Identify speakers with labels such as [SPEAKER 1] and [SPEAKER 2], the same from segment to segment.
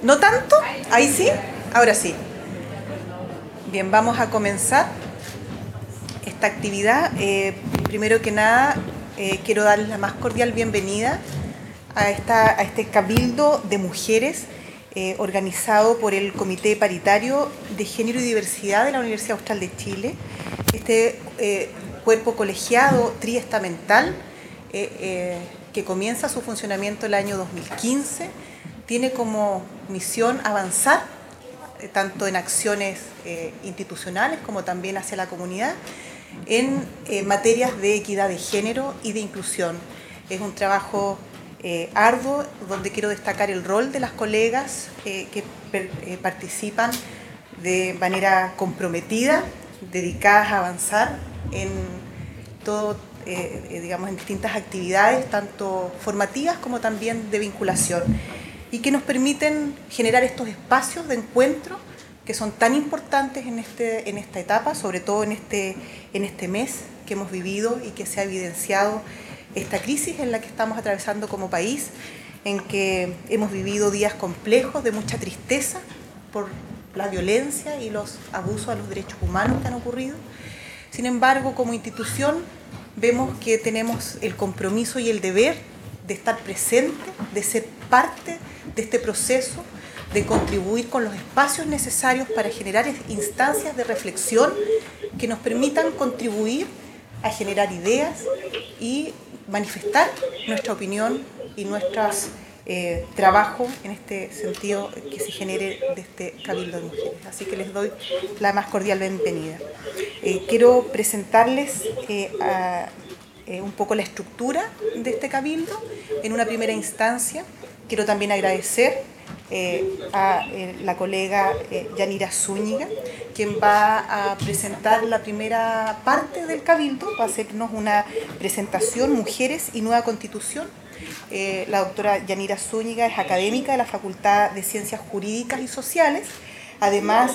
[SPEAKER 1] ¿No tanto? ¿Ahí sí? Ahora sí. Bien, vamos a comenzar esta actividad. Primero que nada, quiero darles la más cordial bienvenida a este cabildo de mujeres organizado por el Comité Paritario de Género y Diversidad de la Universidad Austral de Chile. Este cuerpo colegiado triestamental que comienza su funcionamiento el año 2015, tiene como misión avanzar tanto en acciones institucionales como también hacia la comunidad en materias de equidad de género y de inclusión. Es un trabajo arduo donde quiero destacar el rol de las colegas que participan de manera comprometida, dedicadas a avanzar en todo, digamos, en distintas actividades, tanto formativas como también de vinculación, y que nos permiten generar estos espacios de encuentro que son tan importantes en esta etapa, sobre todo en este mes que hemos vivido y que se ha evidenciado esta crisis en la que estamos atravesando como país, en que hemos vivido días complejos de mucha tristeza por la violencia y los abusos a los derechos humanos que han ocurrido. Sin embargo, como institución, vemos que tenemos el compromiso y el deber de estar presente, de ser parte de este proceso, de contribuir con los espacios necesarios para generar instancias de reflexión que nos permitan contribuir a generar ideas y manifestar nuestra opinión y nuestro trabajo en este sentido que se genere de este cabildo de mujeres. Así que les doy la más cordial bienvenida. Quiero presentarles un poco la estructura de este cabildo. En una primera instancia, quiero también agradecer a la colega Yanira Zúñiga, quien va a presentar la primera parte del cabildo, va a hacernos una presentación, Mujeres y Nueva Constitución. La doctora Yanira Zúñiga es académica de la Facultad de Ciencias Jurídicas y Sociales, además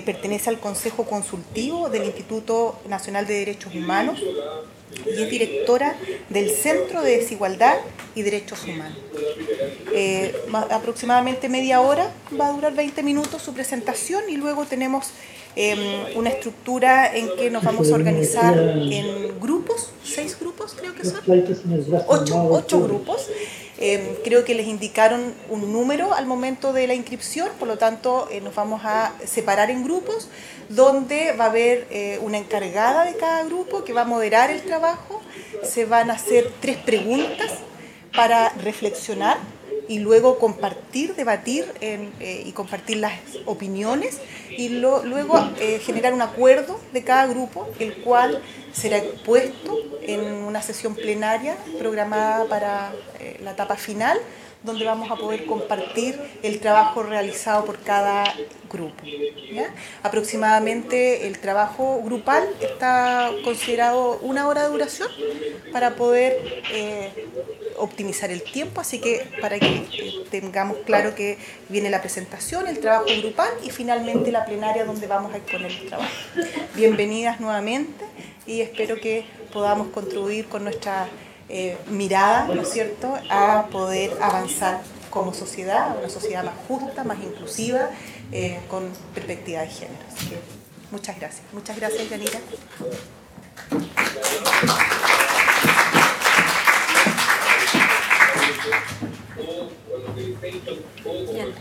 [SPEAKER 1] pertenece al Consejo Consultivo del Instituto Nacional de Derechos Humanos y es directora del Centro de Desigualdad y Derechos Humanos. Aproximadamente media hora, va a durar 20 minutos su presentación, y luego tenemos una estructura en que nos vamos a organizar en grupos, 6 grupos creo que son, 8 grupos. Creo que les indicaron un número al momento de la inscripción, por lo tanto nos vamos a separar en grupos donde va a haber una encargada de cada grupo que va a moderar el trabajo. Se van a hacer 3 preguntas para reflexionar y luego compartir, debatir y compartir las opiniones, y luego generar un acuerdo de cada grupo, el cual será expuesto en una sesión plenaria programada para la etapa final, donde vamos a poder compartir el trabajo realizado por cada grupo, ¿ya? Aproximadamente el trabajo grupal está considerado 1 hora de duración para poder optimizar el tiempo, así que para que tengamos claro que viene la presentación, el trabajo grupal y finalmente la plenaria donde vamos a exponer el trabajo. Bienvenidas nuevamente y espero que podamos contribuir con nuestra mirada, ¿no es cierto?, a poder avanzar como sociedad, una sociedad más justa, más inclusiva, con perspectiva de género. Así que muchas gracias. Muchas gracias, Yanira.
[SPEAKER 2] Bien,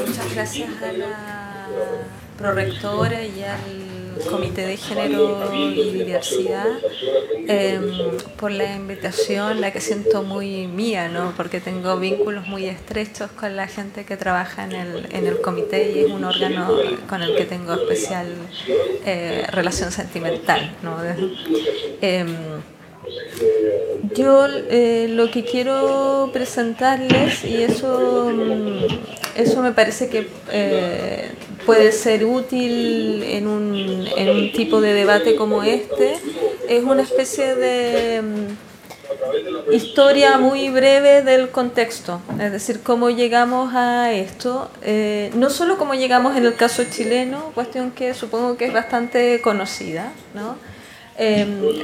[SPEAKER 2] muchas gracias a la prorectora y al Comité de Género y Diversidad por la invitación, la que siento muy mía, ¿no? Porque tengo vínculos muy estrechos con la gente que trabaja en el comité, y es un órgano con el que tengo especial relación sentimental, ¿no? Yo lo que quiero presentarles, y eso me parece que puede ser útil en un tipo de debate como este, es una especie de historia muy breve del contexto, es decir, cómo llegamos a esto, no solo cómo llegamos en el caso chileno, cuestión que supongo que es bastante conocida, ¿no?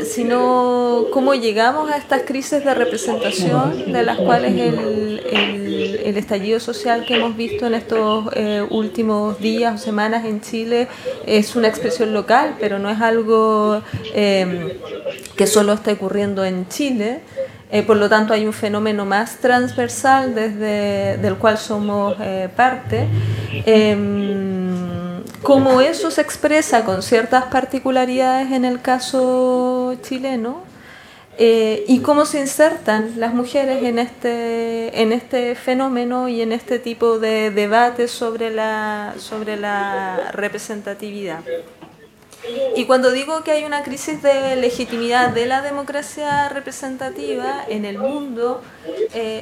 [SPEAKER 2] sino cómo llegamos a estas crisis de representación, de las cuales el estallido social que hemos visto en estos últimos días o semanas en Chile es una expresión local, pero no es algo que solo está ocurriendo en Chile. Por lo tanto, hay un fenómeno más transversal del cual somos parte. Cómo eso se expresa con ciertas particularidades en el caso chileno y cómo se insertan las mujeres en este fenómeno y en este tipo de debate sobre la representatividad. Y cuando digo que hay una crisis de legitimidad de la democracia representativa en el mundo,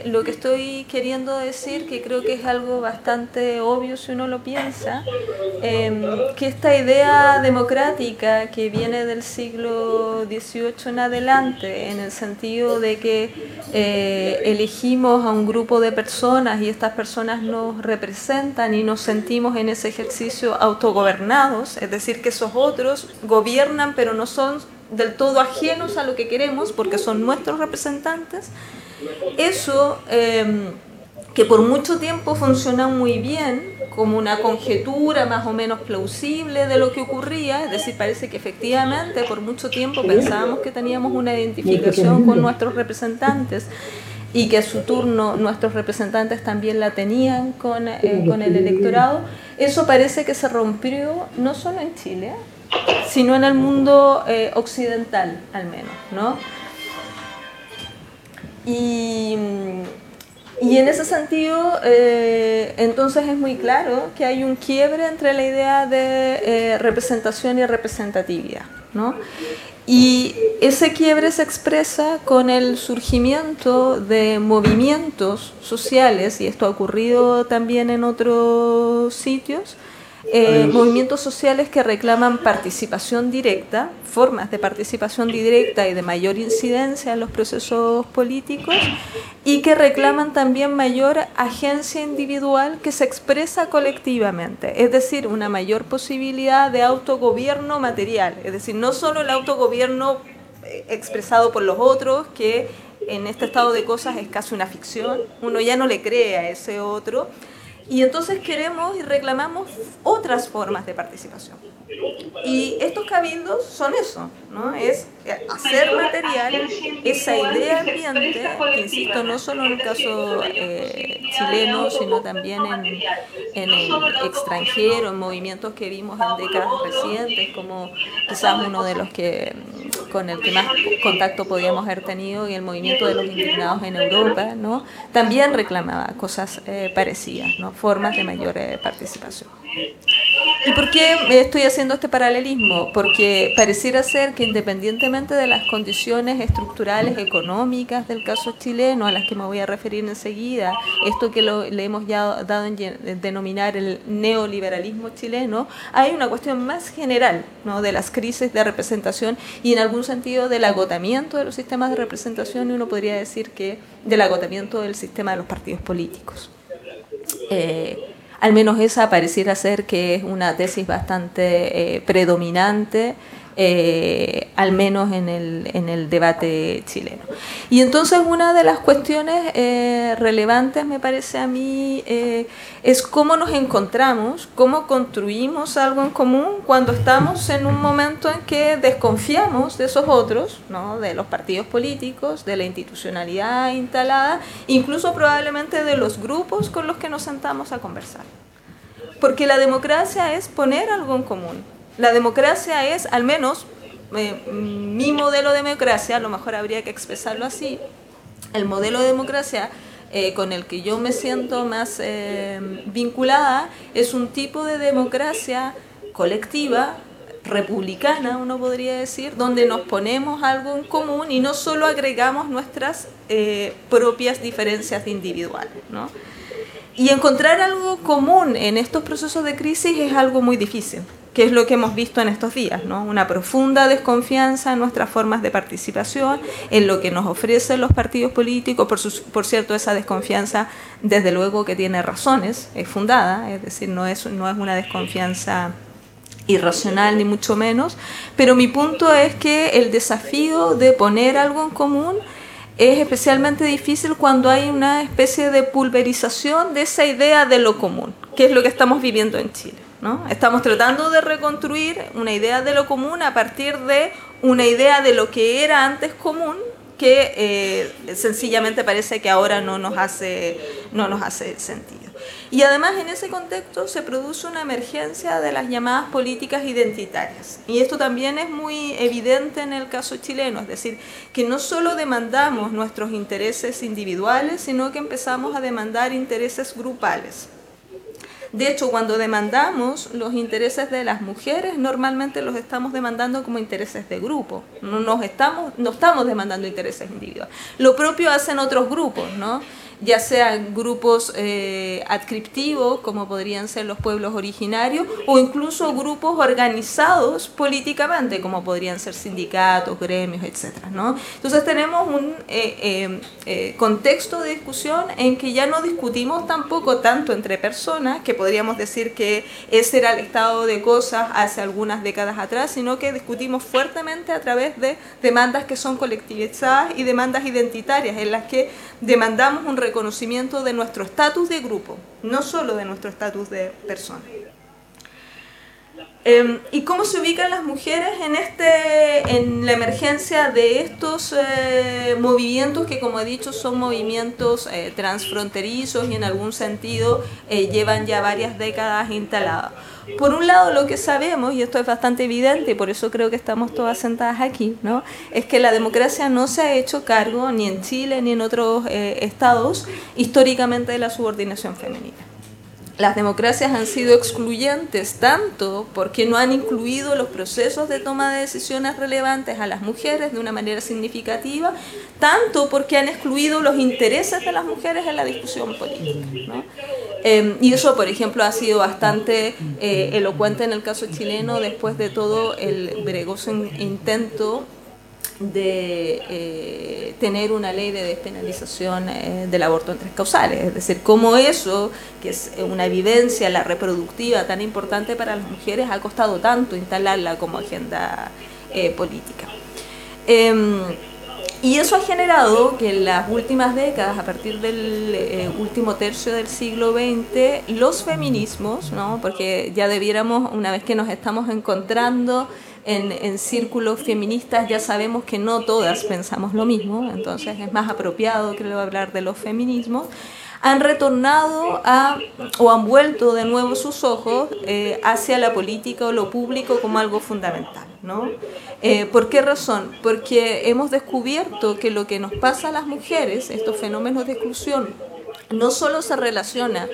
[SPEAKER 2] lo que estoy queriendo decir, que creo que es algo bastante obvio si uno lo piensa, que esta idea democrática que viene del siglo XVIII en adelante, en el sentido de que elegimos a un grupo de personas y estas personas nos representan y nos sentimos en ese ejercicio autogobernados, es decir, que esos otros gobiernan pero no son del todo ajenos a lo que queremos porque son nuestros representantes. Eso que por mucho tiempo funcionó muy bien como una conjetura más o menos plausible de lo que ocurría, es decir, parece que efectivamente por mucho tiempo pensábamos que teníamos una identificación con nuestros representantes y que a su turno nuestros representantes también la tenían con el electorado. Eso parece que se rompió no solo en Chile, sino en el mundo occidental al menos, ¿no? Y en ese sentido, entonces es muy claro que hay un quiebre entre la idea de representación y representatividad, ¿no? Y ese quiebre se expresa con el surgimiento de movimientos sociales, y esto ha ocurrido también en otros sitios, movimientos sociales que reclaman participación directa, formas de participación directa y de mayor incidencia en los procesos políticos, y que reclaman también mayor agencia individual que se expresa colectivamente, es decir, una mayor posibilidad de autogobierno material, es decir, no solo el autogobierno expresado por los otros, que en este estado de cosas es casi una ficción, uno ya no le cree a ese otro. Y entonces queremos y reclamamos otras formas de participación. Y estos cabildos son eso, ¿no? Es hacer material esa idea ambiente, que insisto, no solo en el caso chileno, sino también en el extranjero, en movimientos que vimos en décadas recientes, como quizás uno de los que con el que más contacto podíamos haber tenido, y el movimiento de los indignados en Europa, ¿no? También reclamaba cosas parecidas, ¿no? Formas de mayor participación. ¿Y por qué estoy haciendo este paralelismo? Porque pareciera ser que independientemente de las condiciones estructurales económicas del caso chileno, a las que me voy a referir enseguida, esto que le hemos ya dado en denominar el neoliberalismo chileno, hay una cuestión más general, ¿no? De las crisis de representación y en algún sentido del agotamiento de los sistemas de representación, y uno podría decir que del agotamiento del sistema de los partidos políticos. Al menos esa pareciera ser que es una tesis bastante predominante, al menos en el debate chileno. Y entonces una de las cuestiones relevantes, me parece a mí, es cómo nos encontramos, cómo construimos algo en común cuando estamos en un momento en que desconfiamos de esos otros, ¿no? De los partidos políticos, de la institucionalidad instalada, incluso probablemente de los grupos con los que nos sentamos a conversar. Porque la democracia es poner algo en común. La democracia es, al menos, mi modelo de democracia, a lo mejor habría que expresarlo así, el modelo de democracia con el que yo me siento más vinculada es un tipo de democracia colectiva, republicana, uno podría decir, donde nos ponemos algo en común y no solo agregamos nuestras propias diferencias individuales, ¿no? Y encontrar algo común en estos procesos de crisis es algo muy difícil, que es lo que hemos visto en estos días, ¿no? Una profunda desconfianza en nuestras formas de participación, en lo que nos ofrecen los partidos políticos. Por cierto, esa desconfianza, desde luego que tiene razones, es fundada, es decir, no es una desconfianza irracional ni mucho menos, pero mi punto es que el desafío de poner algo en común es especialmente difícil cuando hay una especie de pulverización de esa idea de lo común, que es lo que estamos viviendo en Chile, ¿no? Estamos tratando de reconstruir una idea de lo común a partir de una idea de lo que era antes común, que sencillamente parece que ahora no nos hace sentido. Y además en ese contexto se produce una emergencia de las llamadas políticas identitarias. Y esto también es muy evidente en el caso chileno, es decir, que no solo demandamos nuestros intereses individuales, sino que empezamos a demandar intereses grupales. De hecho, cuando demandamos los intereses de las mujeres, normalmente los estamos demandando como intereses de grupo, no estamos demandando intereses individuales. Lo propio hacen otros grupos, ¿no? Ya sean grupos adscriptivos, como podrían ser los pueblos originarios, o incluso grupos organizados políticamente, como podrían ser sindicatos, gremios, etc., ¿no? Entonces tenemos un contexto de discusión en que ya no discutimos tampoco tanto entre personas, que podríamos decir que ese era el estado de cosas hace algunas décadas atrás, sino que discutimos fuertemente a través de demandas que son colectivizadas y demandas identitarias, en las que demandamos un reconocimiento de nuestro estatus de grupo, no solo de nuestro estatus de persona. ¿Y cómo se ubican las mujeres en la emergencia de estos movimientos que, como he dicho, son movimientos transfronterizos y en algún sentido llevan ya varias décadas instaladas? Por un lado, lo que sabemos, y esto es bastante evidente, y por eso creo que estamos todas sentadas aquí, ¿no?, es que la democracia no se ha hecho cargo, ni en Chile ni en otros estados, históricamente de la subordinación femenina. Las democracias han sido excluyentes tanto porque no han incluido los procesos de toma de decisiones relevantes a las mujeres de una manera significativa, tanto porque han excluido los intereses de las mujeres en la discusión política, ¿no? Y eso, por ejemplo, ha sido bastante elocuente en el caso chileno después de todo el bregoso intento de tener una ley de despenalización del aborto en 3 causales, es decir, cómo eso, que es una evidencia, la reproductiva tan importante para las mujeres, ha costado tanto instalarla como agenda política. Y eso ha generado que en las últimas décadas, a partir del último tercio del siglo XX, los feminismos, ¿no?, porque ya debiéramos, una vez que nos estamos encontrando en círculos feministas, ya sabemos que no todas pensamos lo mismo, entonces es más apropiado, creo, hablar de los feminismos, han retornado o han vuelto de nuevo sus ojos hacia la política o lo público como algo fundamental, ¿no? ¿Por qué razón? Porque hemos descubierto que lo que nos pasa a las mujeres, estos fenómenos de exclusión, no solo se relaciona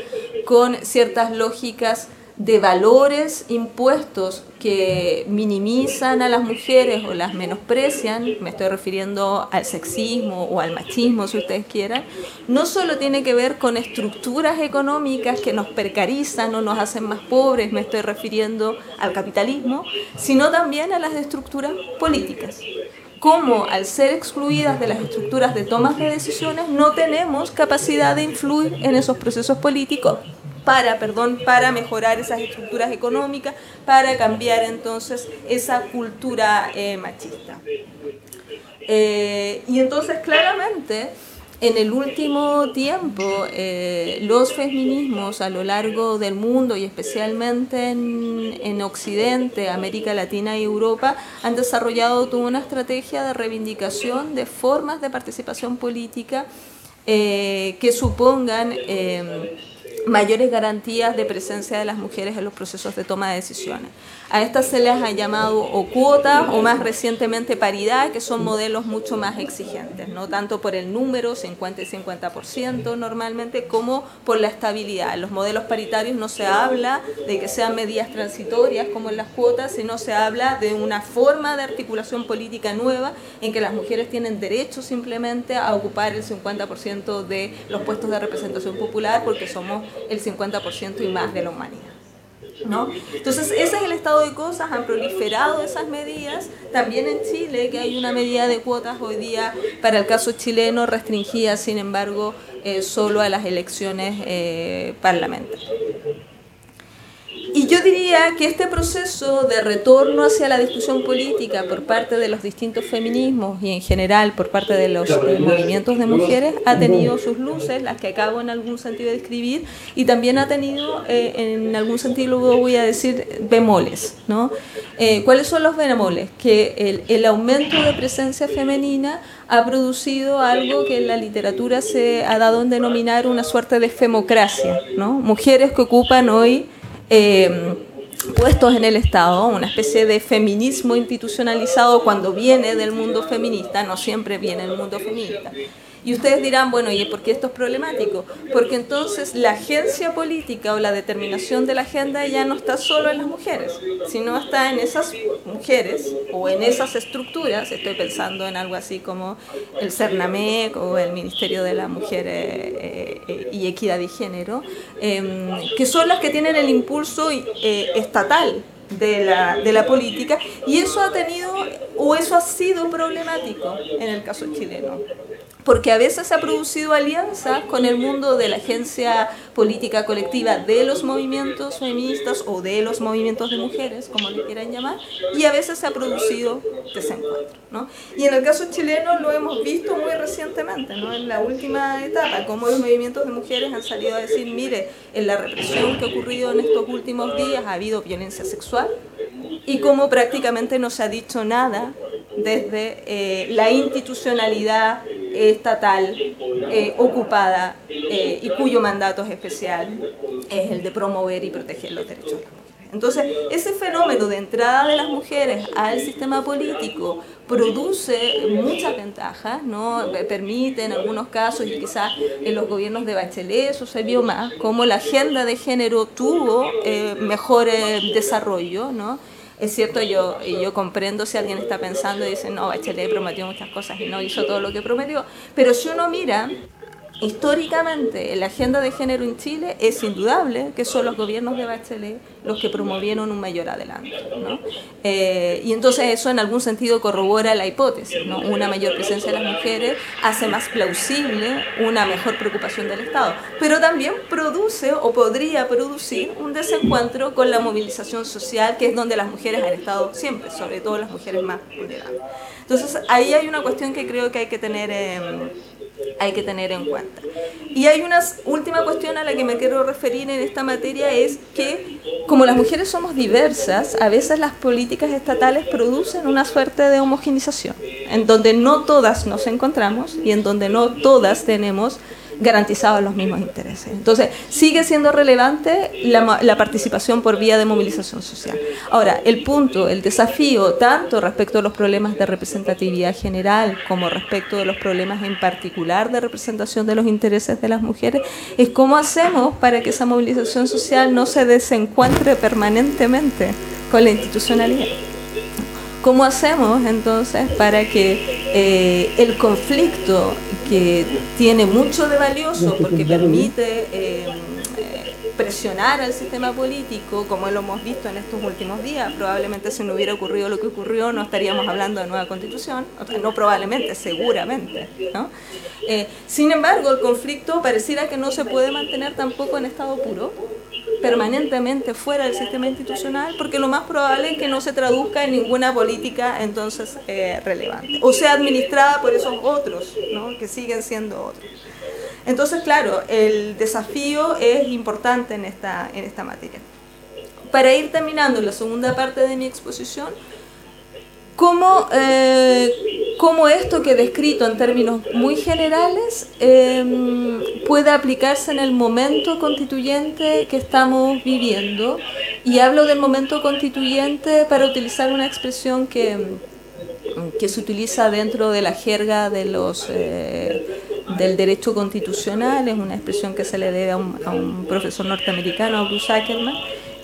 [SPEAKER 2] con ciertas lógicas de valores impuestos que minimizan a las mujeres o las menosprecian, me estoy refiriendo al sexismo o al machismo, si ustedes quieran, no solo tiene que ver con estructuras económicas que nos precarizan o nos hacen más pobres, me estoy refiriendo al capitalismo, sino también a las estructuras políticas. Como al ser excluidas de las estructuras de tomas de decisiones no tenemos capacidad de influir en esos procesos políticos para mejorar esas estructuras económicas, para cambiar entonces esa cultura machista. Y entonces claramente en el último tiempo los feminismos a lo largo del mundo y especialmente en Occidente, América Latina y Europa han desarrollado toda una estrategia de reivindicación de formas de participación política que supongan mayores garantías de presencia de las mujeres en los procesos de toma de decisiones. A estas se les ha llamado o cuotas o más recientemente paridad, que son modelos mucho más exigentes, no tanto por el número, 50 y 50% normalmente, como por la estabilidad. En los modelos paritarios no se habla de que sean medidas transitorias como en las cuotas, sino se habla de una forma de articulación política nueva en que las mujeres tienen derecho simplemente a ocupar el 50% de los puestos de representación popular porque somos el 50% y más de la humanidad, ¿no? Entonces ese es el estado de cosas, han proliferado esas medidas, también en Chile que hay una medida de cuotas hoy día para el caso chileno restringida sin embargo solo a las elecciones parlamentarias. Y yo diría que este proceso de retorno hacia la discusión política por parte de los distintos feminismos y en general por parte de los movimientos de mujeres ha tenido sus luces, las que acabo en algún sentido de describir, y también ha tenido en algún sentido, luego voy a decir, bemoles, ¿no? ¿Cuáles son los bemoles? Que el aumento de presencia femenina ha producido algo que en la literatura se ha dado en denominar una suerte de femocracia, ¿no? Mujeres que ocupan hoy puestos en el Estado, una especie de feminismo institucionalizado cuando viene del mundo feminista, no siempre viene del mundo feminista. Y ustedes dirán, bueno, ¿y por qué esto es problemático? Porque entonces la agencia política o la determinación de la agenda ya no está solo en las mujeres, sino está en esas mujeres o en esas estructuras. Estoy pensando en algo así como el CERNAMEC o el Ministerio de la Mujer y Equidad de Género, que son las que tienen el impulso estatal de la política, y eso ha tenido o eso ha sido problemático en el caso chileno, porque a veces se ha producido alianzas con el mundo de la agencia política colectiva de los movimientos feministas o de los movimientos de mujeres, como le quieran llamar, y a veces se ha producido desencuentro, ¿no? Y en el caso chileno lo hemos visto muy recientemente, ¿no? En la última etapa, cómo los movimientos de mujeres han salido a decir, mire, en la represión que ha ocurrido en estos últimos días ha habido violencia sexual, y cómo prácticamente no se ha dicho nada desde la institucionalidad estatal ocupada y cuyo mandato es especial es el de promover y proteger los derechos de las mujeres. Entonces, ese fenómeno de entrada de las mujeres al sistema político produce muchas ventajas, ¿no? Permite en algunos casos, y quizás en los gobiernos de Bachelet eso se vio más, como la agenda de género tuvo mejor desarrollo, ¿no? Es cierto, yo comprendo si alguien está pensando y dice, no, Bachelet prometió muchas cosas y no hizo todo lo que prometió, pero si uno mira históricamente en la agenda de género en Chile, es indudable que son los gobiernos de Bachelet los que promovieron un mayor adelanto, ¿no? Y entonces eso en algún sentido corrobora la hipótesis, ¿no? Una mayor presencia de las mujeres hace más plausible una mejor preocupación del Estado, pero también produce o podría producir un desencuentro con la movilización social, que es donde las mujeres han estado siempre, sobre todo las mujeres más vulnerables. Entonces ahí hay una cuestión que creo que hay que tener en cuenta. Y hay una última cuestión a la que me quiero referir en esta materia, es que como las mujeres somos diversas, a veces las políticas estatales producen una suerte de homogenización, en donde no todas nos encontramos y en donde no todas tenemos garantizados los mismos intereses. Entonces, sigue siendo relevante la participación por vía de movilización social. Ahora, el desafío, tanto respecto a los problemas de representatividad general como respecto de los problemas en particular de representación de los intereses de las mujeres, es cómo hacemos para que esa movilización social no se desencuentre permanentemente con la institucionalidad. ¿Cómo hacemos entonces para que el conflicto, que tiene mucho de valioso porque permite presionar al sistema político, como lo hemos visto en estos últimos días, probablemente si no hubiera ocurrido lo que ocurrió no estaríamos hablando de nueva constitución, o sea, no probablemente, seguramente, ¿no? Sin embargo, el conflicto pareciera que no se puede mantener tampoco en estado puro, permanentemente fuera del sistema institucional, porque lo más probable es que no se traduzca en ninguna política entonces relevante, o sea administrada por esos otros, ¿no? Que siguen siendo otros. Entonces, claro, el desafío es importante en esta materia. Para ir terminando la segunda parte de mi exposición, ¿cómo esto que he descrito en términos muy generales puede aplicarse en el momento constituyente que estamos viviendo? Y hablo del momento constituyente para utilizar una expresión que se utiliza dentro de la jerga de del derecho constitucional, es una expresión que se le debe a un profesor norteamericano, a Bruce Ackerman,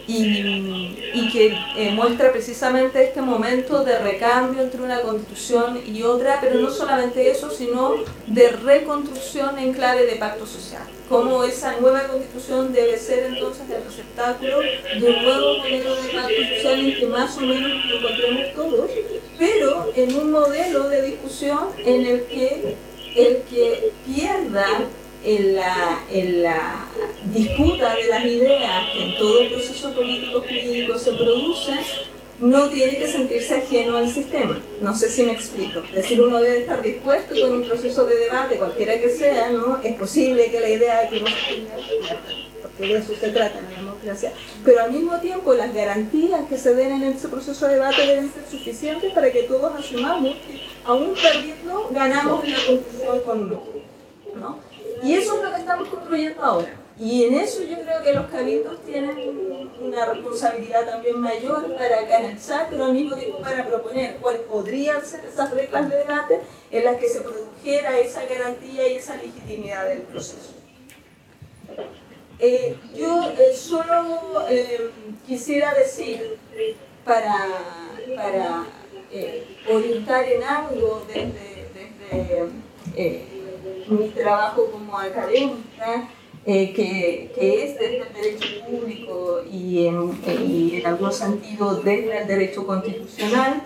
[SPEAKER 2] y que muestra precisamente este momento de recambio entre una constitución y otra, pero no solamente eso, sino de reconstrucción en clave de pacto social. Cómo esa nueva constitución debe ser entonces el receptáculo de un nuevo modelo de pacto social en que más o menos nos encontremos todos, pero en un modelo de discusión en el que pierda
[SPEAKER 3] disputa de las ideas que en todo proceso político jurídico se produce, no tiene que sentirse ajeno al sistema. No sé si me explico. Es decir, uno debe estar dispuesto con un proceso de debate, cualquiera que sea, ¿no? Es posible que la idea de que no se tenga, porque de eso se trata en la democracia, pero al mismo tiempo las garantías que se den en ese proceso de debate deben ser suficientes para que todos asumamos que, aún perdiendo, ganamos en la conclusión con uno, ¿no? Y eso es lo que estamos construyendo ahora. Y en eso yo creo que los cabildos tienen una responsabilidad también mayor para canalizar, pero al mismo tiempo para proponer cuáles podrían ser esas reglas de debate en las que se produjera esa garantía y esa legitimidad del proceso. Yo solo quisiera decir, para orientar en algo desde mi trabajo como académica, que es desde el derecho público y en algún sentido desde el derecho constitucional,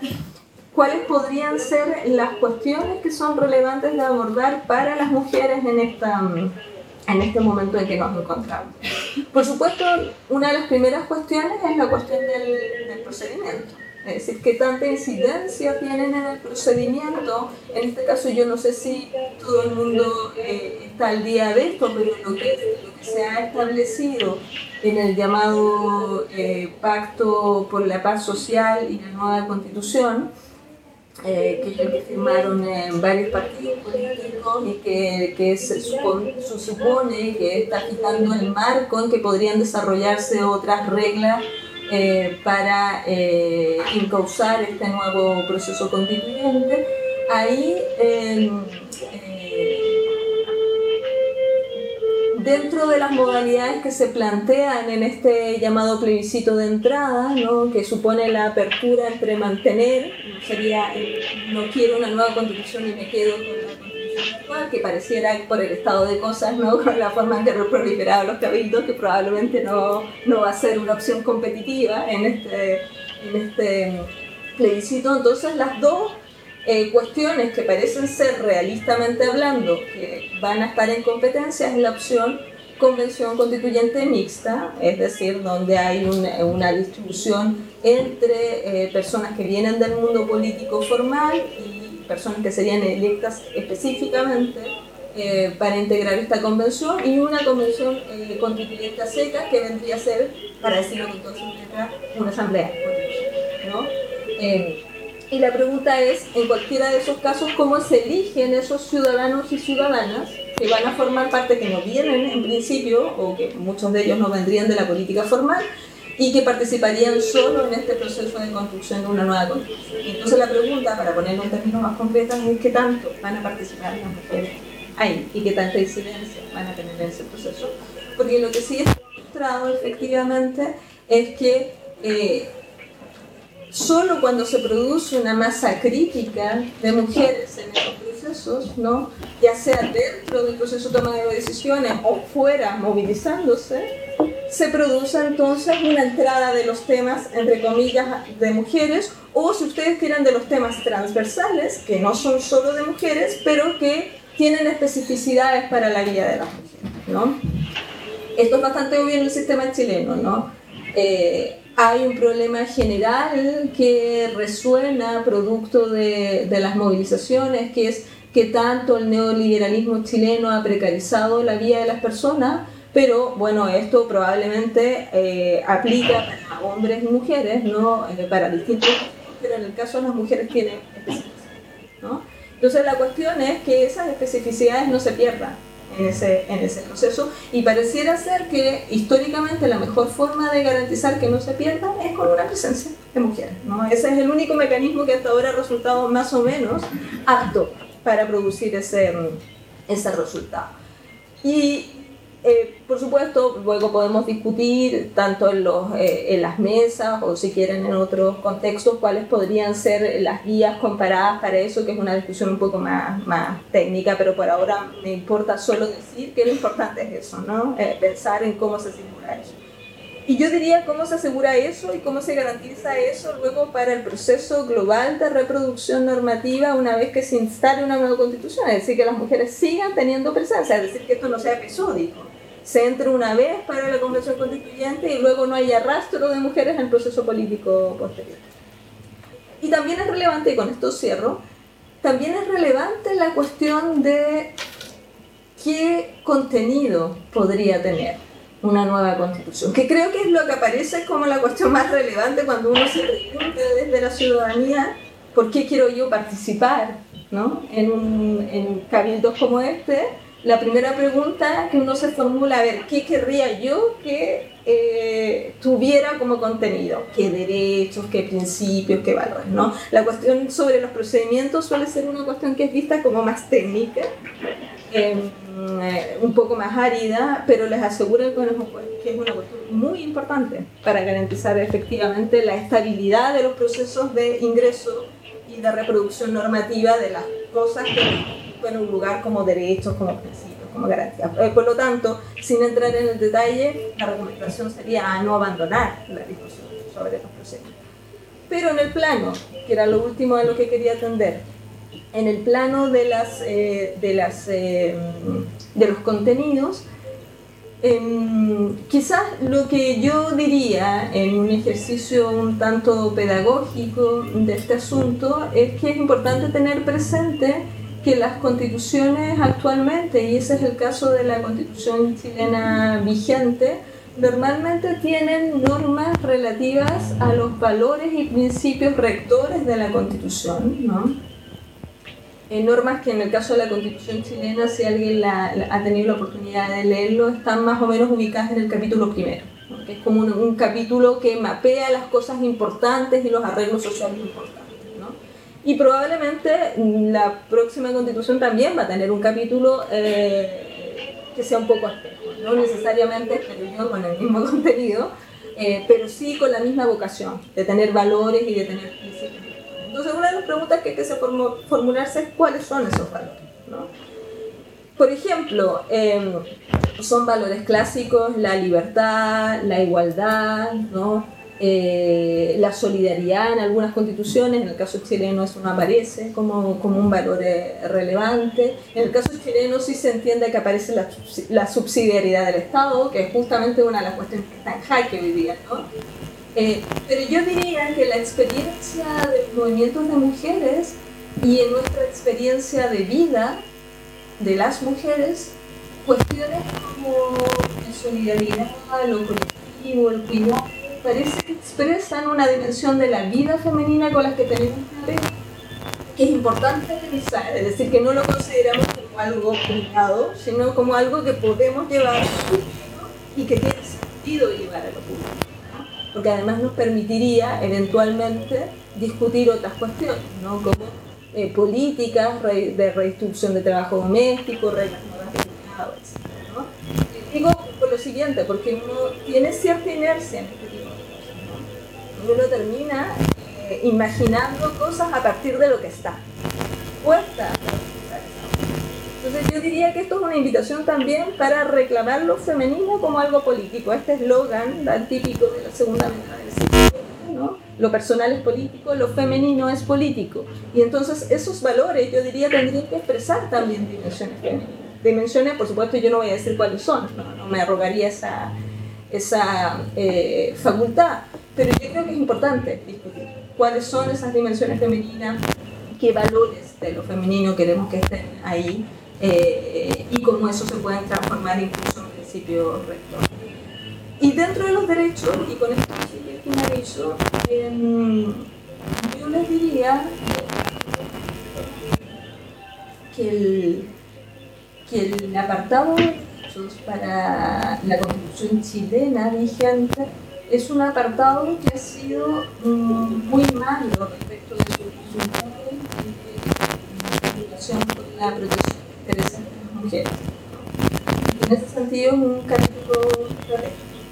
[SPEAKER 3] ¿cuáles podrían ser las cuestiones que son relevantes de abordar para las mujeres en este momento en que nos encontramos? Por supuesto, una de las primeras cuestiones es la cuestión del procedimiento. Es decir, qué tanta incidencia tienen en el procedimiento. En este caso yo no sé si todo el mundo está al día de esto, pero lo que se ha establecido en el llamado Pacto por la Paz Social y la nueva Constitución, que es el que firmaron varios partidos políticos y que se supone que está fijando el marco en que podrían desarrollarse otras reglas para encauzar este nuevo proceso constituyente. Ahí, dentro de las modalidades que se plantean en este llamado plebiscito de entrada, ¿no?, que supone la apertura entre mantener, sería no quiero una nueva constitución y me quedo con la constitución actual, que pareciera por el estado de cosas, ¿no?, con la forma en que han proliferado los cabildos, que probablemente no va a ser una opción competitiva en este plebiscito. Entonces las dos cuestiones que parecen ser, realistamente hablando, que van a estar en competencia es la opción convención constituyente mixta, es decir, donde hay una distribución entre personas que vienen del mundo político formal y personas que serían electas específicamente para integrar esta convención, y una convención constituyente a secas, que vendría a ser, para decirlo con todas sus letras, una asamblea constitucional, ¿no? Y la pregunta es, en cualquiera de esos casos, ¿cómo se eligen esos ciudadanos y ciudadanas que van a formar parte, que no vienen en principio, o que muchos de ellos no vendrían de la política formal, y que participarían solo en este proceso de construcción de una nueva constitución? Entonces la pregunta, para ponerlo en términos más concretos, es ¿qué tanto van a participar las mujeres ahí? ¿Y qué tanta incidencia van a tener en ese proceso? Porque lo que sí está demostrado efectivamente es que solo cuando se produce una masa crítica de mujeres en esos procesos, ¿no?, ya sea dentro del proceso de toma de decisiones o fuera movilizándose, se produce entonces una entrada de los temas, entre comillas, de mujeres, o si ustedes quieren, de los temas transversales, que no son solo de mujeres, pero que tienen especificidades para la vida de las mujeres, ¿no? Esto es bastante obvio en el sistema chileno, ¿no? Hay un problema general que resuena producto de las movilizaciones, que es que tanto el neoliberalismo chileno ha precarizado la vida de las personas, pero bueno, esto probablemente aplica para hombres y mujeres, ¿no?, para distintos, pero en el caso de las mujeres tiene especificidades, ¿no? Entonces la cuestión es que esas especificidades no se pierdan en ese proceso, y pareciera ser que históricamente la mejor forma de garantizar que no se pierdan es con una presencia de mujeres, ¿no? Ese es el único mecanismo que hasta ahora ha resultado más o menos apto para producir ese resultado. Y por supuesto, luego podemos discutir tanto en las mesas o si quieren en otros contextos cuáles podrían ser las guías comparadas para eso, que es una discusión un poco más técnica, pero por ahora me importa solo decir que lo importante es eso, ¿no? Pensar en cómo se asegura eso. Y yo diría cómo se asegura eso y cómo se garantiza eso luego para el proceso global de reproducción normativa una vez que se instale una nueva constitución, es decir, que las mujeres sigan teniendo presencia, es decir, que esto no sea episódico, se entre una vez para la Convención Constituyente y luego no haya rastro de mujeres en el proceso político posterior. Y también es relevante, y con esto cierro, también es relevante la cuestión de qué contenido podría tener una nueva constitución, que creo que es lo que aparece como la cuestión más relevante cuando uno se pregunta desde la ciudadanía por qué quiero yo participar, ¿no? en cabildos como este. La primera pregunta que uno se formula, a ver, ¿qué querría yo que tuviera como contenido? ¿Qué derechos, qué principios, qué valores, ¿no? La cuestión sobre los procedimientos suele ser una cuestión que es vista como más técnica, un poco más árida, pero les aseguro que es una cuestión muy importante para garantizar efectivamente la estabilidad de los procesos de ingreso y de reproducción normativa de las cosas que en un lugar como derechos, como principios, como garantías. Por lo tanto, sin entrar en el detalle, la recomendación sería a no abandonar la discusión sobre los procedimientos. Pero en el plano, que era lo último a lo que quería atender, en el plano de los contenidos, quizás lo que yo diría en un ejercicio un tanto pedagógico de este asunto es que es importante tener presente que las constituciones actualmente, y ese es el caso de la constitución chilena vigente, normalmente tienen normas relativas a los valores y principios rectores de la constitución, ¿no? Normas que en el caso de la constitución chilena, si alguien ha tenido la oportunidad de leerlo, están más o menos ubicadas en el capítulo primero, ¿no? Que es como un capítulo que mapea las cosas importantes y los arreglos sociales importantes. Y probablemente la próxima constitución también va a tener un capítulo que sea un poco espejo, no necesariamente, espero yo, con el mismo contenido, pero sí con la misma vocación de tener valores y de tener principios. Entonces, una de las preguntas que hay que formularse es cuáles son esos valores, ¿no? Por ejemplo, son valores clásicos la libertad, la igualdad, ¿no? La solidaridad en algunas constituciones, en el caso chileno eso no aparece como un valor relevante. En el caso chileno sí se entiende que aparece la subsidiariedad del Estado, que es justamente una de las cuestiones que está en jaque hoy día, ¿no? Pero yo diría que la experiencia de los movimientos de mujeres y en nuestra experiencia de vida de las mujeres, cuestiones como la solidaridad, lo colectivo, el cuidado, parece que expresan una dimensión de la vida femenina con la que tenemos que ver, que es importante revisar, es decir, que no lo consideramos como algo privado, sino como algo que podemos llevar a lo público y que tiene sentido llevar a lo público, ¿no? Porque además nos permitiría eventualmente discutir otras cuestiones, ¿no? Como políticas de redistribución de trabajo doméstico, reglas nuevas de cuidado, etc., ¿no? Digo por lo siguiente, porque uno tiene cierta inercia en este tipo de cosas, ¿no? Uno termina imaginando cosas a partir de lo que está. Cuesta. Entonces yo diría que esto es una invitación también para reclamar lo femenino como algo político. Este eslogan tan típico de la segunda mitad del siglo, ¿no? Lo personal es político, lo femenino es político. Y entonces esos valores, yo diría, tendrían que expresar también dimensiones femeninas. Dimensiones, por supuesto, yo no voy a decir cuáles son, no me arrogaría esa facultad, pero yo creo que es importante discutir cuáles son esas dimensiones femeninas, qué valores de lo femenino queremos que estén ahí, y cómo eso se puede transformar incluso en principios rectores. Y dentro de los derechos, y con esto sí que finalizo, yo les diría que el apartado de derechos para la Constitución chilena vigente es un apartado que ha sido muy malo respecto de su enfoque en relación con la protección de intereses de las mujeres. En ese sentido es un capítulo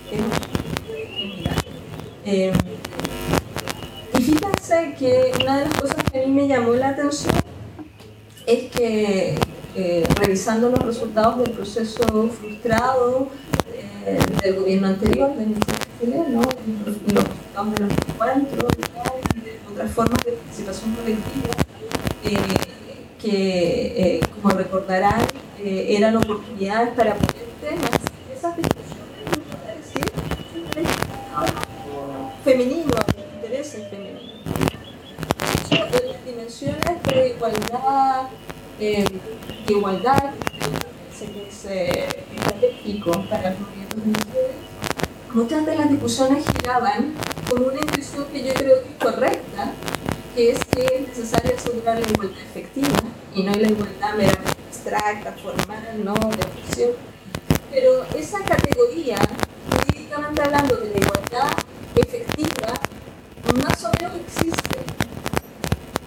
[SPEAKER 3] que es y fíjense que una de las cosas que a mí me llamó la atención es que revisando los resultados del proceso frustrado del gobierno anterior, del chileno, los resultados de los encuentros y de otras formas de participación colectiva, que como recordarán eran oportunidades para poner temas, esas feminismo, a los intereses femeninos. En las dimensiones de igualdad, que es estratégico para los movimientos de mujeres, muchas de las discusiones giraban con una intuición que yo creo que es correcta, que es que es necesario asegurar la igualdad efectiva y no la igualdad meramente abstracta, formal, no de ficción. Pero esa categoría, jurídicamente hablando de la igualdad efectiva, más o menos existe,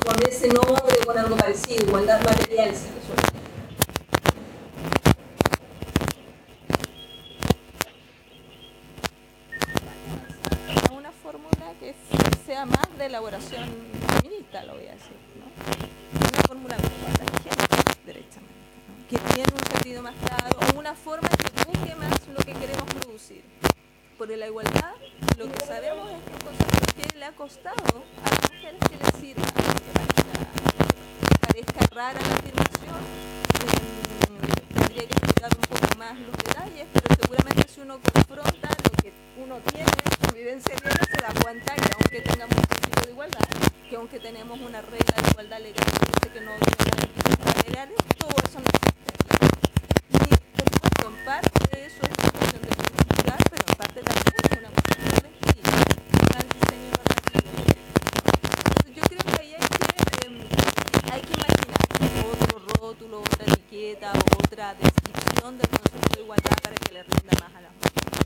[SPEAKER 3] con ese nombre, con algo parecido, igualdad material se resuelve.
[SPEAKER 2] Una fórmula que sea más de elaboración feminista, lo voy a decir, ¿no? Una fórmula de igualdad de género, derechamente, ¿no? Que tiene un sentido más claro, o una forma que busque más lo que queremos producir. Por la igualdad, lo que sabemos es que es un concepto que le ha costado a las mujeres que les sirva, que parezca rara la afirmación, tendría que explicar un poco más los detalles, pero seguramente si uno confronta lo que uno tiene, su vivencia diaria, se da cuenta que aunque tengamos un principio de igualdad, que aunque tenemos una regla de igualdad legal que dice que no debe haber todo eso no existe. Y por supuesto, en parte de eso es una cuestión de cultural, pero en parte también es una cuestión de estilo, al diseño narrativo. Entonces yo creo que ahí hay que imaginar otro rótulo, otra etiqueta, otra descripción del concepto de igualdad para que le rinda más a las mujeres.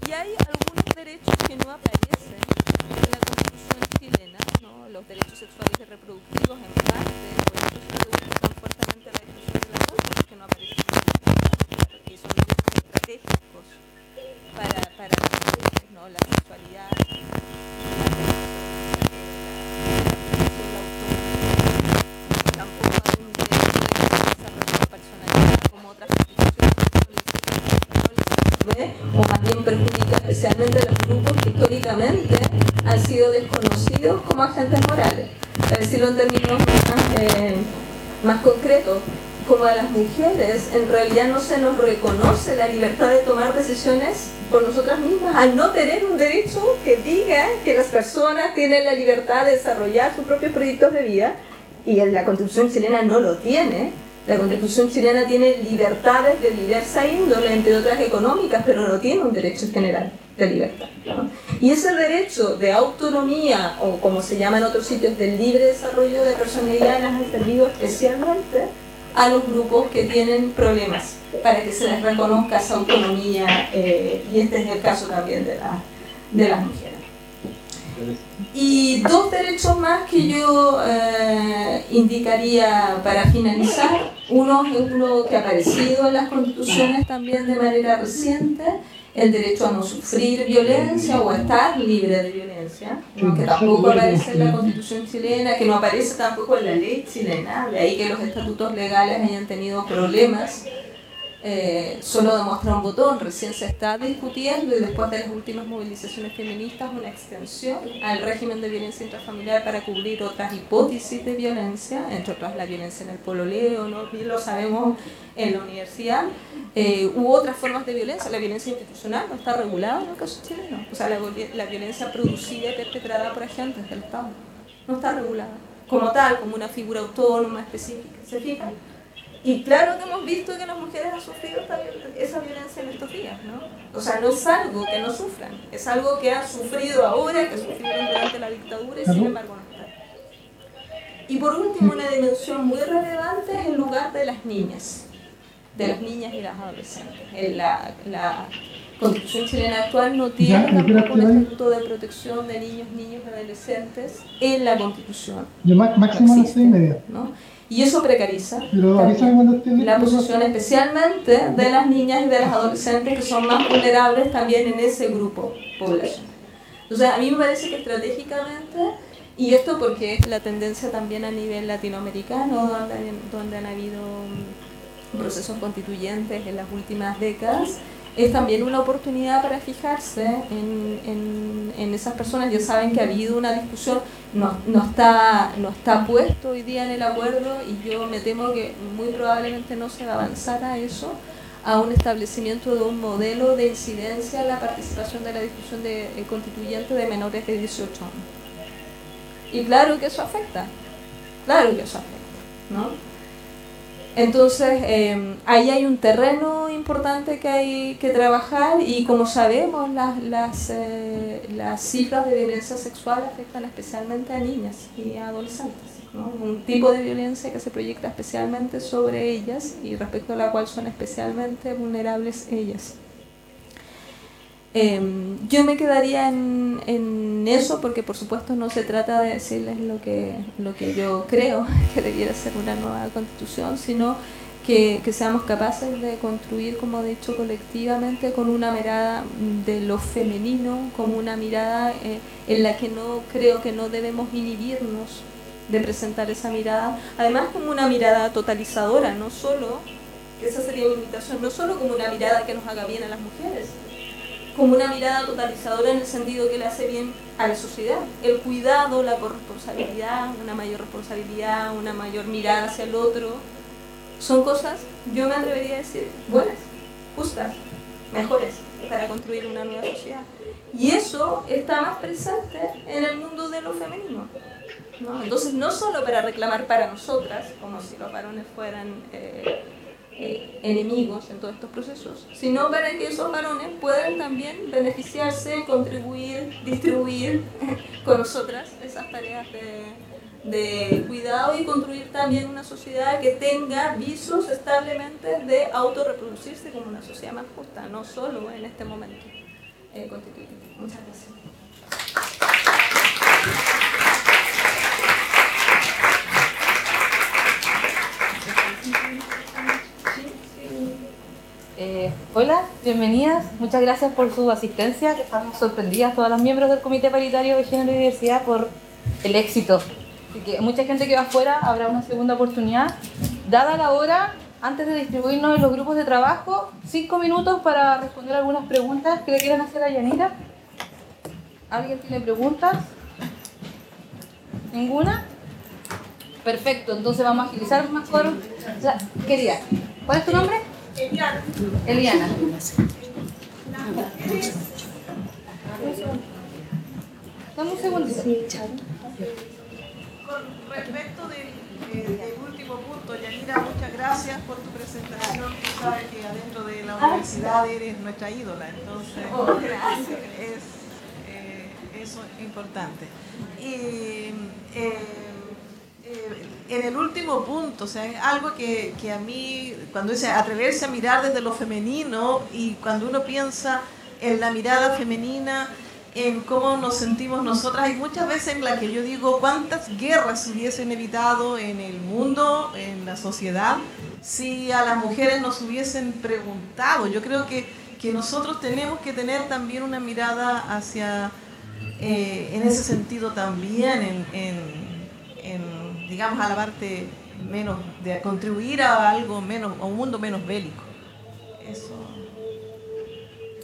[SPEAKER 2] Y hay algunos derechos que no aparecen en la Constitución chilena, ¿no? Los derechos sexuales y reproductivos en parte, por eso se reduce tan fuertemente la discusión del aborto, porque no aparecen, porque son derechos estratégicos para las mujeres, ¿no? La sexualidad, tampoco hay un derecho de desarrollo de personalidad como otras constituciones
[SPEAKER 3] o más bien perjudica especialmente a los grupos que históricamente han sido desconocidos como agentes morales. Para decirlo en términos más concretos, como a las mujeres en realidad no se nos reconoce la libertad de tomar decisiones por nosotras mismas, al no tener un derecho que diga que las personas tienen la libertad de desarrollar sus propios proyectos de vida, y la Constitución chilena no lo tiene. La Constitución chilena tiene libertades de diversa índole, entre otras económicas, pero no tiene un derecho general de libertad, ¿no? Y ese derecho de autonomía, o como se llama en otros sitios, del libre desarrollo de personalidad, las ha servido especialmente a los grupos que tienen problemas, para que se les reconozca esa autonomía, y este es el caso también de las mujeres. Y dos derechos más que yo indicaría para finalizar. Uno es uno que ha aparecido en las constituciones también de manera reciente, el derecho a no sufrir violencia o a estar libre de violencia, ¿no? Que tampoco aparece en la Constitución chilena, que no aparece tampoco en la ley chilena, de ahí que los estatutos legales hayan tenido problemas. Solo demuestra un botón, recién se está discutiendo, y después de las últimas movilizaciones feministas, una extensión al régimen de violencia intrafamiliar para cubrir otras hipótesis de violencia, entre otras la violencia en el pololeo, ¿no? Y lo sabemos en la universidad, u otras formas de violencia. La violencia institucional no está regulada en el caso chileno, o sea, la violencia producida y perpetrada por agentes del Estado no está regulada como tal, como una figura autónoma específica, ¿se fijan? Y claro que hemos visto que las mujeres han sufrido esa violencia en estos días, ¿no? O sea, no es algo que no sufran, es algo que han sufrido ahora, que sufrieron durante la dictadura y sin embargo no está. Y por último, una dimensión muy relevante es el lugar de las niñas y las adolescentes. La Constitución chilena actual no tiene tampoco un estatuto de protección de niños y adolescentes en la Constitución.
[SPEAKER 4] Máximo a las 6:30.
[SPEAKER 3] ¿No? Y eso precariza la posición especialmente de las niñas y de las adolescentes, que son más vulnerables también en ese grupo poblacional. Entonces, a mí me parece que estratégicamente, y esto porque es la tendencia también a nivel latinoamericano, donde han habido procesos constituyentes en las últimas décadas, es también una oportunidad para fijarse en esas personas. Ya saben que ha habido una discusión, no está puesto hoy día en el acuerdo, y yo me temo que muy probablemente no se va a avanzar a eso,
[SPEAKER 2] a un establecimiento de un modelo de incidencia en la participación de la discusión constituyente de menores de 18 años. Y claro que eso afecta, ¿no? Entonces, ahí hay un terreno importante que hay que trabajar y como sabemos, las cifras de violencia sexual afectan especialmente a niñas y a adolescentes, ¿no? Un tipo de violencia que se proyecta especialmente sobre ellas y respecto a la cual son especialmente vulnerables ellas. Yo me quedaría en eso porque por supuesto no se trata de decirles lo que yo creo que debiera ser una nueva constitución, sino que seamos capaces de construir, como he dicho, colectivamente con una mirada de lo femenino, como una mirada en la que no creo que no debemos inhibirnos de presentar esa mirada, además como una mirada totalizadora, no solo, esa sería mi invitación, no solo como una mirada que nos haga bien a las mujeres, como una mirada totalizadora en el sentido que le hace bien a la sociedad. El cuidado, la corresponsabilidad, una mayor responsabilidad, una mayor mirada hacia el otro, son cosas, yo me atrevería a decir, buenas, justas, mejores, para construir una nueva sociedad. Y eso está más presente en el mundo de lo femenino, ¿no? Entonces, no solo para reclamar para nosotras, como si los varones fueran enemigos en todos estos procesos, sino para que esos varones puedan también beneficiarse, contribuir, distribuir con nosotras esas tareas de cuidado y construir también una sociedad que tenga visos establemente de autorreproducirse como una sociedad más justa, no solo en este momento constituyente. Muchas gracias.
[SPEAKER 5] Hola, bienvenidas. Muchas gracias por su asistencia, que estamos sorprendidas todas las miembros del Comité Paritario de Género y Diversidad por el éxito. Así que mucha gente que va afuera, habrá una segunda oportunidad. Dada la hora, antes de distribuirnos en los grupos de trabajo, 5 minutos para responder algunas preguntas que le quieran hacer a Yanira. ¿Alguien tiene preguntas? ¿Ninguna? Perfecto, entonces vamos a agilizar mejor. Querida, ¿cuál es tu nombre? Eliana. Dame un segundito.
[SPEAKER 6] Con respecto del último punto, Yanira, muchas gracias por tu presentación. Tú sabes que adentro de la universidad eres nuestra ídola, entonces eso es importante. Y en el último punto, o sea, es algo que a mí, cuando dice atreverse a mirar desde lo femenino, y cuando uno piensa en la mirada femenina, en cómo nos sentimos nosotras, hay muchas veces en las que yo digo cuántas guerras se hubiesen evitado en el mundo, en la sociedad, si a las mujeres nos hubiesen preguntado. Yo creo que nosotros tenemos que tener también una mirada hacia, en ese sentido también, digamos, a la parte menos, de contribuir a algo menos, a un mundo menos bélico. Eso.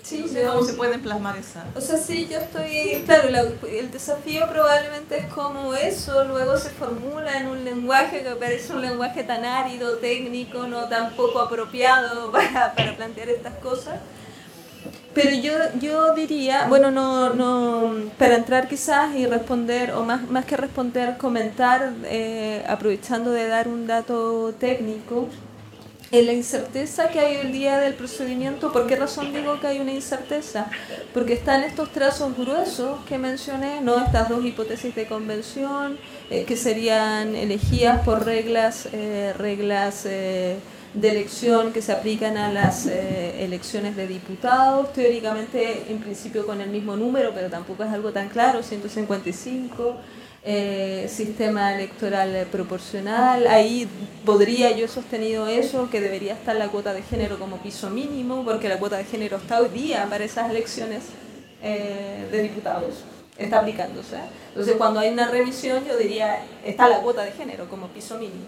[SPEAKER 6] Sí, no sé cómo se pueden plasmar esa.
[SPEAKER 2] O sea, sí, yo estoy, claro, el desafío probablemente es cómo eso luego se formula en un lenguaje que parece un lenguaje tan árido, técnico, no tan poco apropiado para plantear estas cosas. Pero yo diría, bueno, no para entrar quizás y responder, o más que responder, comentar, aprovechando de dar un dato técnico, en la incerteza que hay el día del procedimiento. ¿Por qué razón digo que hay una incerteza? Porque están estos trazos gruesos que mencioné, ¿no? Estas dos hipótesis de convención, que serían elegidas por reglas de elección que se aplican a las elecciones de diputados, teóricamente en principio con el mismo número, pero tampoco es algo tan claro, 155, sistema electoral proporcional. Ahí podría, yo he sostenido eso, que debería estar la cuota de género como piso mínimo, porque la cuota de género está hoy día para esas elecciones de diputados, está aplicándose. Entonces, cuando hay una revisión, yo diría, está la cuota de género como piso mínimo.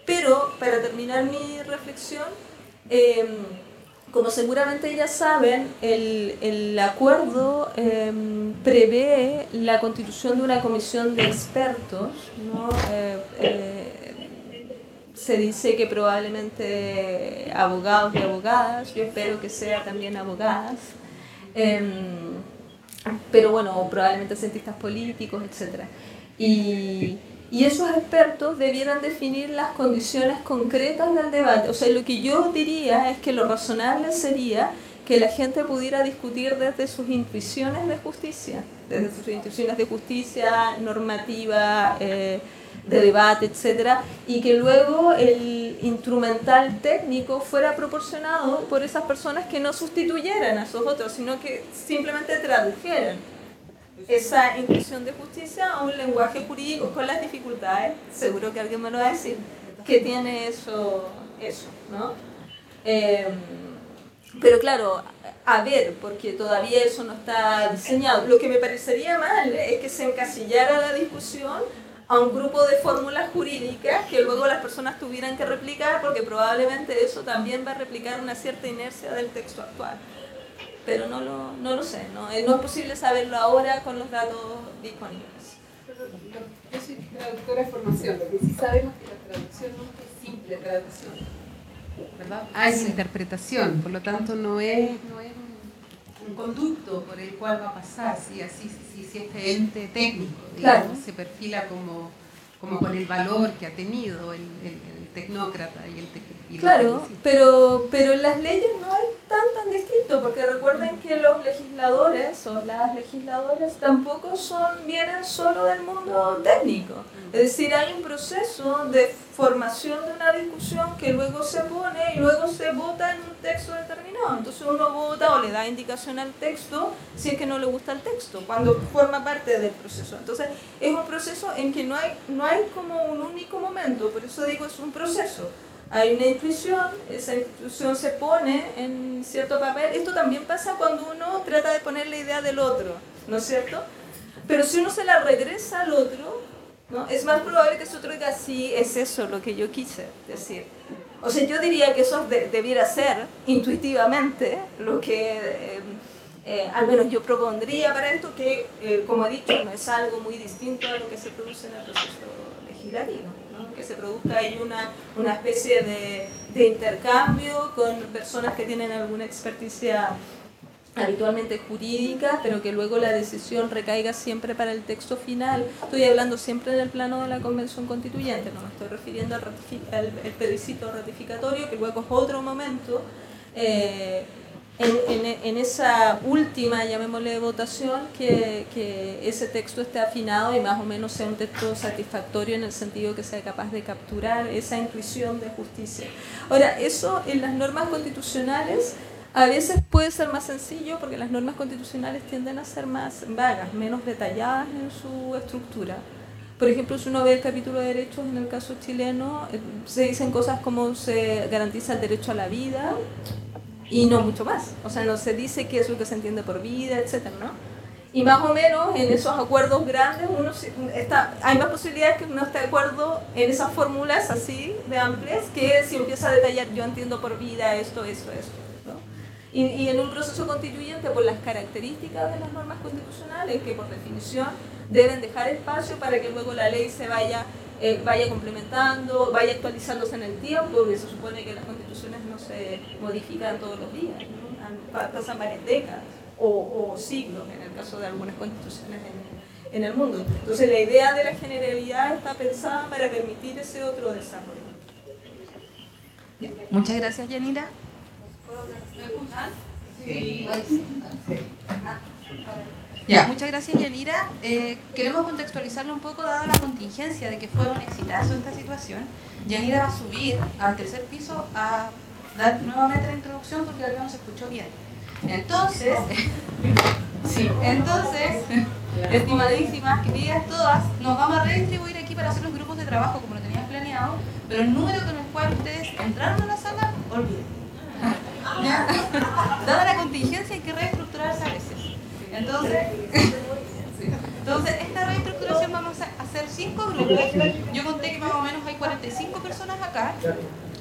[SPEAKER 2] Pero, para terminar mi reflexión, como seguramente ya saben, el acuerdo prevé la constitución de una comisión de expertos, ¿no? se dice que probablemente abogados y abogadas, yo espero que sea también abogadas, pero bueno, probablemente cientistas políticos, etc. Y esos expertos debieran definir las condiciones concretas del debate. O sea, lo que yo diría es que lo razonable sería que la gente pudiera discutir desde sus intuiciones de justicia, normativa, de debate, etcétera, y que luego el instrumental técnico fuera proporcionado por esas personas que no sustituyeran a esos otros, sino que simplemente tradujeran esa intuición de justicia a un lenguaje jurídico con las dificultades, seguro que alguien me lo va a decir, que tiene eso, ¿no? Pero claro, a ver, porque todavía eso no está diseñado. Lo que me parecería mal es que se encasillara la discusión a un grupo de fórmulas jurídicas que luego las personas tuvieran que replicar, porque probablemente eso también va a replicar una cierta inercia del texto actual. Pero no lo sé, no es posible saberlo ahora con los datos disponibles.
[SPEAKER 7] Yo soy traductora de formación, lo que sí sabemos es que la traducción no es simple traducción, ¿verdad? Hay una interpretación, por lo tanto no es un conducto por el cual va a pasar, si este ente técnico, digamos, claro, se perfila como con el valor que ha tenido el tecnócrata y el
[SPEAKER 2] claro, pero en las leyes no hay tan distinto, porque recuerden que los legisladores o las legisladoras tampoco vienen solo del mundo técnico. Es decir, hay un proceso de formación de una discusión que luego se pone y luego se vota en un texto determinado. Entonces uno vota o le da indicación al texto si es que no le gusta el texto, cuando forma parte del proceso. Entonces es un proceso en que no hay como un único momento, por eso digo es un proceso. Hay una intuición, esa intuición se pone en cierto papel. Esto también pasa cuando uno trata de poner la idea del otro, ¿no es cierto? Pero si uno se la regresa al otro, ¿no? Es más probable que ese otro diga, sí, es eso lo que yo quise decir. O sea, yo diría que eso debiera ser intuitivamente lo que al menos yo propondría para esto, que como he dicho, no es algo muy distinto a lo que se produce en el proceso legislativo, ¿no? Que se produzca ahí una especie de intercambio con personas que tienen alguna experticia habitualmente jurídica, pero que luego la decisión recaiga siempre para el texto final. Estoy hablando siempre en el plano de la Convención Constituyente, no me estoy refiriendo al plebiscito ratificatorio, que luego es otro momento. En esa última, llamémosle, votación, que ese texto esté afinado y más o menos sea un texto satisfactorio en el sentido que sea capaz de capturar esa intuición de justicia. Ahora, eso en las normas constitucionales a veces puede ser más sencillo porque las normas constitucionales tienden a ser más vagas, menos detalladas en su estructura. Por ejemplo, si uno ve el capítulo de derechos en el caso chileno, se dicen cosas como se garantiza el derecho a la vida y no mucho más. O sea, no se dice qué es lo que se entiende por vida, etcétera, ¿no? Y más o menos en esos acuerdos grandes hay más posibilidades que uno esté de acuerdo en esas fórmulas así de amplias que si empieza a detallar yo entiendo por vida esto, ¿no? Y en un proceso constituyente, por las características de las normas constitucionales, que por definición deben dejar espacio para que luego la ley se vaya complementando, vaya actualizándose en el tiempo, porque se supone que las constituciones no se modifican todos los días, ¿no? Pasan varias décadas o siglos en el caso de algunas constituciones en el mundo. Entonces la idea de la generalidad está pensada para permitir ese otro desarrollo.
[SPEAKER 7] Muchas gracias, Yanira.
[SPEAKER 5] ¿Me escuchan?
[SPEAKER 7] Sí. Ya. Muchas gracias, Yanira. Queremos contextualizarlo un poco dada la contingencia de que fue un exitazo esta situación. Yanira va a subir al tercer piso a dar nuevamente la introducción porque ahora no se escuchó bien. Entonces, estimadísimas, queridas todas, nos vamos a redistribuir aquí para hacer los grupos de trabajo como lo teníamos planeado, pero el número con el cual ustedes entraron a la sala, olviden. ¿Ya? Dada la contingencia hay que reestructurarse a veces. Entonces, esta reestructuración vamos a hacer 5 grupos. Yo conté que más o menos hay 45 personas acá.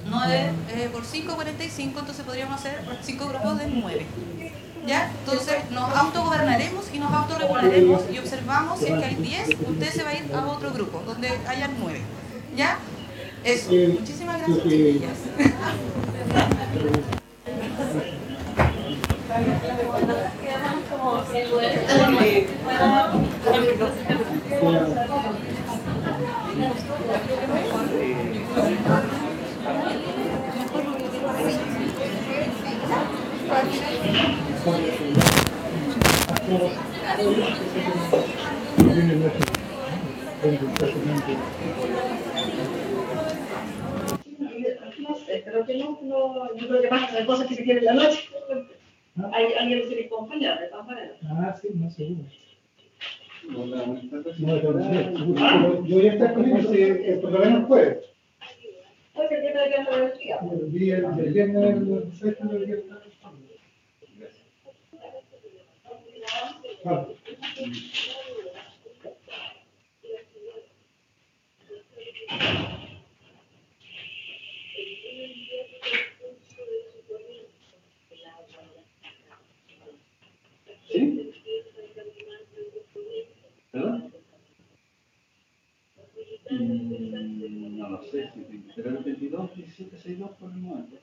[SPEAKER 7] 9 por 5, 45, entonces podríamos hacer 5 grupos de 9. ¿Ya? Entonces nos autogobernaremos y nos autorregularemos y observamos si es que hay 10, usted se va a ir a otro grupo, donde hayan 9. ¿Ya?
[SPEAKER 6] Eso, muchísimas gracias, chiquillas.
[SPEAKER 8] No sé, pero que yo creo que pasa las cosas que se quieren en la noche. Alguien lo tiene que acompañar, de todas maneras.
[SPEAKER 4] Ah, sí, no, seguro. No, yo voy a estar con ellos, por lo menos jueves.
[SPEAKER 8] Puede ser que te haya quedado el día.
[SPEAKER 4] El viernes, el sexto del viernes. Vale.
[SPEAKER 9] ¿Sí? ¿Verdad? No lo sé, si será el 22, 17, 62 por el momento.